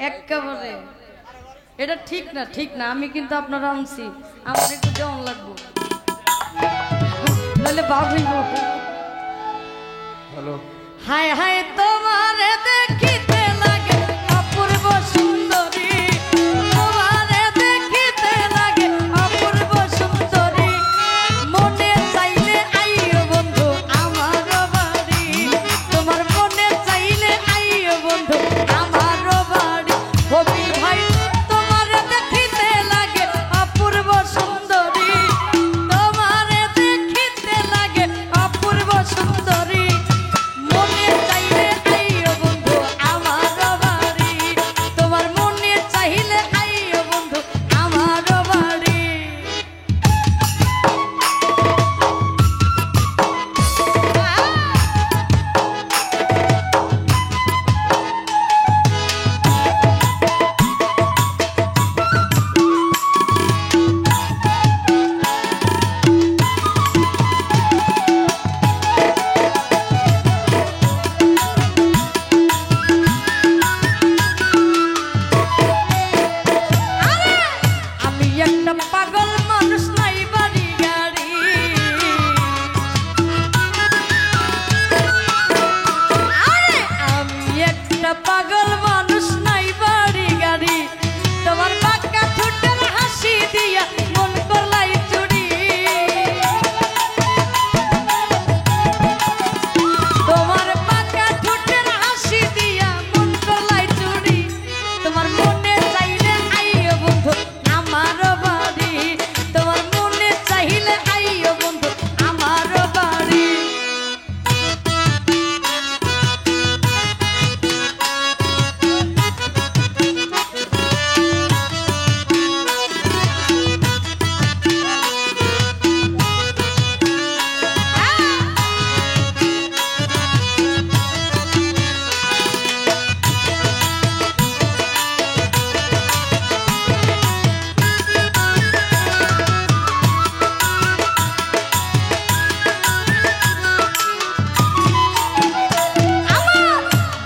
একেবারে এটা ঠিক না, ঠিক না। আমি কিন্তু আপনারা আনছি, আমার একটু দেওয়ান লাগবো, নাহলে ভাবিব। হ্যালো, হায় হায় তোমারে দেখিতে লাগে অপূর্ব সুন্দরী, তোমারে দেখিতে লাগে অপূর্ব সুন্দরী, মনে চাইলে আইও বন্ধু আমার বাড়ি, তোমার মনে চাইলে আইও বন্ধু আমার বাড়ি। হবি ভাই তোমারে দেখিতে লাগে অপূর্ব সুন্দরী, তোমারে দেখিতে লাগে অপূর্ব সুন্দরী, মনে চাইলে আইও বন্ধু আমার বাড়ি, তোমার মনে চাইলে আইও বন্ধু আমার বাড়ি। আমি একটা পাগল মানুষ, নাই বাড়ি গাড়ি, আরে আমি একটা পাগল মানুষ, নাই বাড়ি গাড়ি, তোমার বাঁকা ঠোঁটের হাসি দিয়া মন করলাই চুরি, তোমার বাঁকা ঠোঁটের হাসি দিয়া মন করলাই চুরি, তোমার মনে চাইলে আইও বন্ধু আমার বাড়ি, তোমার মনে চাইলে আইও বন্ধু আমার বাড়ি।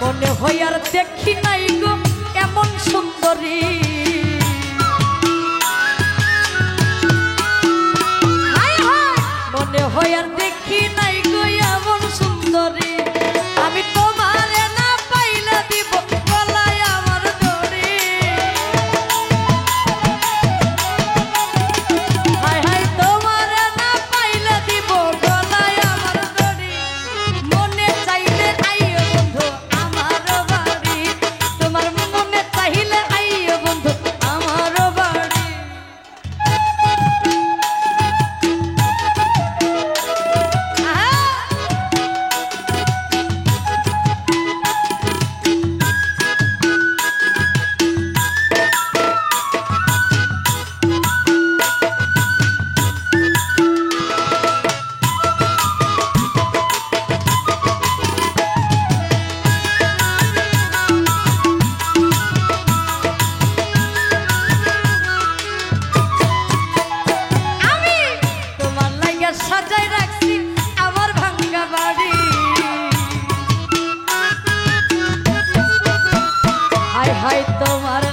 মনে হয় আর দেখি নাই গো এমন সুন্দরী, হায় হায় মনে হয় আর দেখি নাই গো এমন সুন্দরী, আমি তোমারে না পাইলে দিব গলায় আমার দড়ি, হায় হায় তোমারে না পাইলে দিব গলায় আমার দড়ি, মনে চাইলে আইও বন্ধু আমার বাড়ি, তোমার মনে চাইলে আইও বন্ধু আমার বাড়ি। আমি তোমার লাইগা সাজাই রাখছি আমার ভাঙ্গা বাড়ি, হায় হায় তোমার